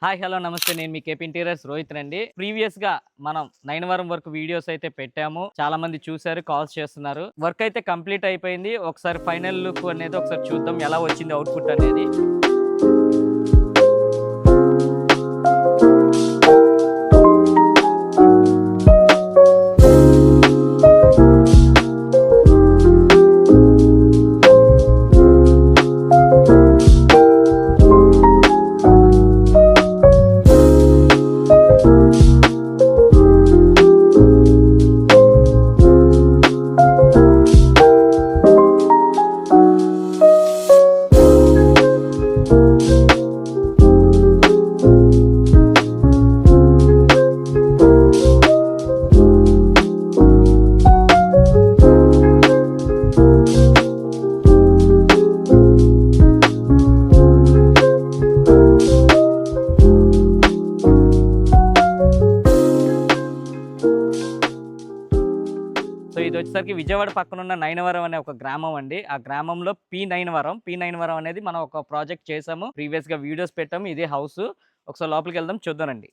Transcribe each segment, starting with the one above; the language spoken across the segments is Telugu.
హాయ్ హలో నమస్తే, నేను మీ కేపీ ఇంటీరియర్స్ రోహిత్ అండి. ప్రీవియస్ గా మనం నైనవరం వరకు వీడియోస్ అయితే పెట్టాము. చాలా మంది చూసారు, కాల్స్ చేస్తున్నారు. వర్క్ అయితే కంప్లీట్ అయిపోయింది. ఒకసారి ఫైనల్ లుక్ అనేది ఒకసారి చూద్దాం, ఎలా వచ్చింది అవుట్పుట్ అనేది. సో ఇది వచ్చేసరికి విజయవాడ పక్కన ఉన్న నైనవరం అనే ఒక గ్రామం అండి. ఆ గ్రామంలో పి నైనవరం అనేది మనం ఒక ప్రాజెక్ట్ చేసాము. ప్రీవియస్ గా వీడియోస్ పెట్టాము. ఇదే హౌస్. ఒకసారి లోపలికి వెళ్దాం, చూద్దానండి.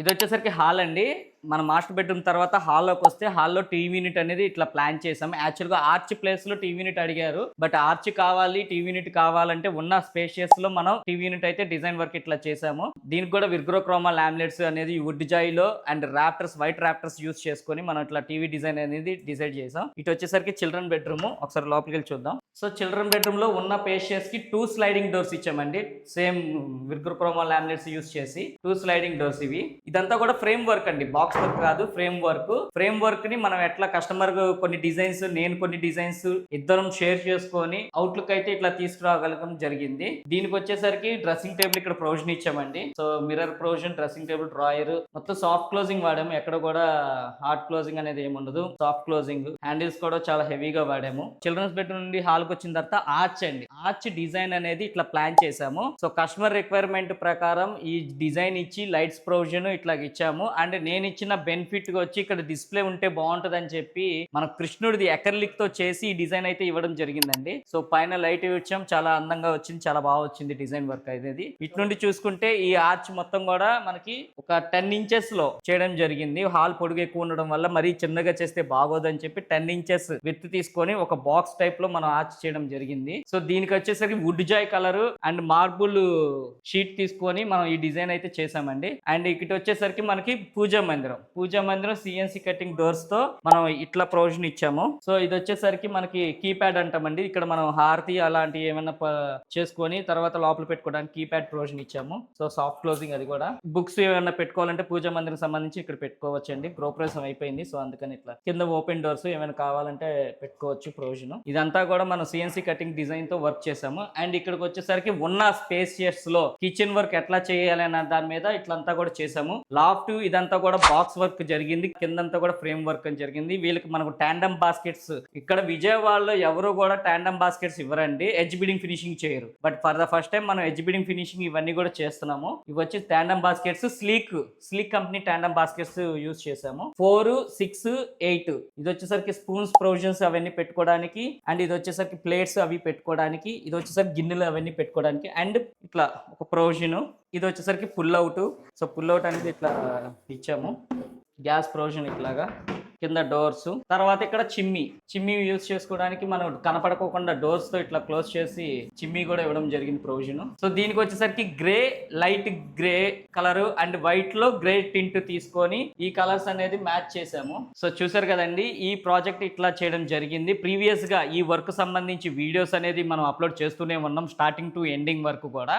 ఇది వచ్చేసరికి హాల్ అండి. మన మాస్టర్ బెడ్రూమ్ తర్వాత హాల్లోకి వస్తే, హాల్లో టీవీ యూనిట్ అనేది ఇట్లా ప్లాన్ చేసాం. యాక్చువల్గా ఆర్చ్ ప్లేస్ లో టీవీ యూనిట్ అడిగారు, బట్ ఆర్చ్ కావాలి, టీవీ యూనిట్ కావాలంటే ఉన్న స్పేషియస్ లో మనం టీవీ యూనిట్ అయితే డిజైన్ వర్క్ ఇట్లా చేసాము. దీనికి కూడా విర్గ్రోక్రోమా లామినేట్స్ అనేది వుడ్ జాయిలో అండ్ రాప్టర్స్, వైట్ రాప్టర్స్ యూస్ చేసుకొని మనం ఇట్లా టీవీ డిజైన్ అనేది డిసైడ్ చేసాం. ఇటు వచ్చేసరికి చిల్డ్రన్ బెడ్రూమ్. ఒకసారి లోపలికి వెళ్ళి చూద్దాం. సో చిల్డ్రన్ బెడ్రూమ్ లో ఉన్న పేషియస్ కి 2 స్లైడింగ్ డోర్స్ ఇచ్చామండి. సేమ్ విర్గ్రోక్రోమా లామినేట్స్ యూస్ చేసి 2 స్లైడింగ్ డోర్స్ ఇవి. ఇదంతా కూడా ఫ్రేమ్ వర్క్ అండి, బాక్స్ వర్క్ కాదు, ఫ్రేమ్ వర్క్. ఫ్రేమ్ వర్క్ ని మనం ఎట్లా కస్టమర్ కొన్ని డిజైన్స్, నేను కొన్ని డిజైన్స్ ఇద్దరం షేర్ చేసుకొని అవుట్లుక్ అయితే ఇట్లా తీసుకురాగలగడం జరిగింది. దీనికి వచ్చేసరికి డ్రెస్సింగ్ టేబుల్ ఇక్కడ ప్రొవిజన్ ఇచ్చామండి. So mirror provision, dressing table, drawer, మొత్తం సాఫ్ట్ క్లోజింగ్ వాడాము. ఎక్కడ కూడా హార్డ్ క్లోజింగ్ అనేది ఏముండదు, సాఫ్ట్ క్లోజింగ్. హ్యాండిల్స్ కూడా చాలా హెవీగా వాడాము. చిల్డ్రన్స్ బెడ్రూమ్ నుండి హాల్ వచ్చిన తర్వాత ఆర్చ్ అండి. ఆర్చ్ డిజైన్ అనేది ఇట్లా ప్లాన్ చేసాము. సో కస్టమర్ రిక్వైర్మెంట్ ప్రకారం ఈ డిజైన్ ఇచ్చి లైట్స్ ప్రొవిజన్ ఇట్లా ఇచ్చాము. అండ్ నేను ఇచ్చిన బెనిఫిట్ గా వచ్చి ఇక్కడ డిస్ప్లే ఉంటే బాగుంటది అని చెప్పి మన కృష్ణుడిది ఎకర్లిక్ తో చేసి ఈ డిజైన్ అయితే ఇవ్వడం జరిగిందండి. సో పైన లైట్ ఇచ్చాం, చాలా అందంగా వచ్చింది, చాలా బాగా వచ్చింది డిజైన్ వర్క్ అనేది. ఇటు నుండి చూసుకుంటే ఈ ఆర్చ్ మొత్తం కూడా మనకి ఒక 10 ఇంచెస్ లో చేయడం జరిగింది. హాల్ పొడుగు ఎక్కువ ఉండడం వల్ల మరీ చిన్నగా చేస్తే బాగోదని చెప్పి 10 ఇంచెస్ విత్ తీసుకొని ఒక బాక్స్ టైప్ లో మనం ఆర్చ్ చేయడం జరిగింది. సో దీనికి వచ్చేసరికి wood joy colour and marble sheet తీసుకొని మనం ఈ డిజైన్ అయితే చేసామండి. అండ్ ఇక్కడ వచ్చేసరికి మనకి పూజా మందిరం సిఎన్సి కటింగ్ డోర్స్ తో మనం ఇట్లా ప్రొవిజన్ ఇచ్చాము. సో ఇది వచ్చేసరికి మనకి కీప్యాడ్ అంటామండి. ఇక్కడ మనం హారతి అలాంటి ఏమైనా చేసుకొని తర్వాత లోపల పెట్టుకోవడానికి కీప్యాడ్ ప్రొవిజన్ ఇచ్చాము. So soft closing. అది కూడా బుక్స్ ఏమైనా పెట్టుకోవాలంటే పూజా మందిరం సంబంధించి ఇక్కడ పెట్టుకోవచ్చు అండి. గృహప్రవేశం అయిపోయింది, సో అందుకని ఇట్లా కింద ఓపెన్ డోర్స్ ఏమైనా కావాలంటే పెట్టుకోవచ్చు ప్రొవిజన్. ఇదంతా కూడా మనం సిఎన్సి కటింగ్ డిజైన్ తో వర్క్ చేసాము. అండ్ ఇక్కడికి వచ్చేసరికి ఉన్న స్పేసియస్ లో కిచెన్ వర్క్ ఎట్లా చేయాలి అన్న దాని మీద ఇట్లంతా కూడా చేసాము. లాఫ్ట్ ఇదంతా కూడా బాక్స్ వర్క్ జరిగింది, కిందంతా కూడా ఫ్రేమ్ వర్క్ అని జరిగింది. వీళ్ళకి మనకు టాండమ్ బాస్కెట్స్, ఇక్కడ విజయవాడలో ఎవరు కూడా టాండమ్ బాస్కెట్స్ ఇవ్వరండి, ఎడ్జ్ బిడింగ్ ఫినిషింగ్ చేయరు. But for the first time మనం ఎడ్జ్ బిడింగ్ ఫినిషింగ్ ఇవన్నీ కూడా చేస్తున్నాము. ఇవి వచ్చి tandem baskets, sleek company tandem baskets use చేసాము. 4, 6, 8 ఇది వచ్చేసరికి స్పూన్స్ ప్రొవిజన్స్ అవన్నీ పెట్టుకోవడానికి. అండ్ ఇది వచ్చేసరికి ప్లేట్స్ అవి పెట్టుకోవడానికి. ఇది వచ్చేసరికి గిన్నెలు అవన్నీ పెట్టుకోవడానికి. అండ్ ఇట్లా ఒక ప్రొవిజన్. ఇది వచ్చేసరికి pull out. So pull out అనేది ఇట్లా ఇచ్చాము. గ్యాస్ ప్రొవిజన్ ఇట్లాగా, కింద డోర్స్. తర్వాత ఇక్కడ చిమ్మి యూజ్ చేసుకోవడానికి మనం కనపడకోకుండా డోర్స్ తో ఇట్లా క్లోజ్ చేసి చిమ్మి కూడా ఇవ్వడం జరిగింది ప్రొవిజన్. సో దీనికి వచ్చేసరికి grey, light grey colour and white లో గ్రే టింట్ తీసుకొని ఈ కలర్స్ అనేది మ్యాచ్ చేసాము. సో చూసారు కదండి, ఈ ప్రాజెక్ట్ ఇట్లా చేయడం జరిగింది. ప్రీవియస్ గా ఈ వర్క్ సంబంధించి వీడియోస్ అనేది మనం అప్లోడ్ చేస్తూనే ఉన్నాం, స్టార్టింగ్ టు ఎండింగ్ వరకు కూడా.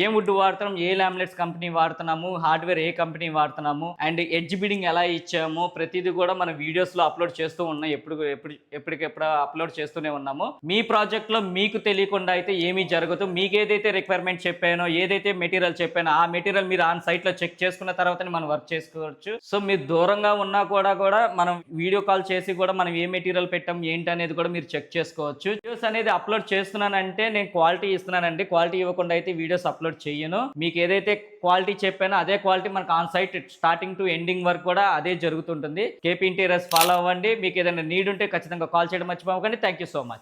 ఏ వుడ్ వాడుతున్నాం, ఏ లామినేట్స్ కంపెనీ వాడుతున్నాము, హార్డ్వేర్ ఏ కంపెనీ వాడుతున్నాము, అండ్ ఎడ్జ్ బిడింగ్ ఎలా ఇచ్చాము, ప్రతిదీ కూడా మన వీడియోస్ లో అప్లోడ్ చేస్తూ ఉన్నాం. ఎప్పటికెప్పుడు అప్లోడ్ చేస్తూనే ఉన్నాము. మీ ప్రాజెక్ట్ లో మీకు తెలియకుండా అయితే ఏమీ జరగదు. మీకు ఏదైతే రిక్వైర్మెంట్ చెప్పానో, ఏదైతే మెటీరియల్ చెప్పానో ఆ మెటీరియల్ మీరు ఆన్ సైట్ లో చెక్ చేసుకున్న తర్వాతనే మనం వర్క్ చేసుకోవచ్చు. సో మీరు దూరంగా ఉన్నా కూడా మనం వీడియో కాల్ చేసి కూడా మనం ఏ మెటీరియల్ పెట్టాం ఏంటి అనేది కూడా మీరు చెక్ చేసుకోవచ్చు. వీడియోస్ అనేది అప్లోడ్ చేస్తున్నానంటే నేను క్వాలిటీ ఇస్తున్నానండి. క్వాలిటీ ఇవ్వకుండా అయితే వీడియోస్ అప్లోడ్ చేయను. మీకు ఏదైతే క్వాలిటీ చెప్పానో అదే క్వాలిటీ మనకు on site starting to ending వరకు కూడా అదే జరుగుతుంటుంది. కేపీ ఇంటీరియర్స్ ఫాలో అవ్వండి. మీకు ఏదైనా నీడ్ ఉంటే ఖచ్చితంగా కాల్ చేయడం మర్చిపోకండి. Thank you so much.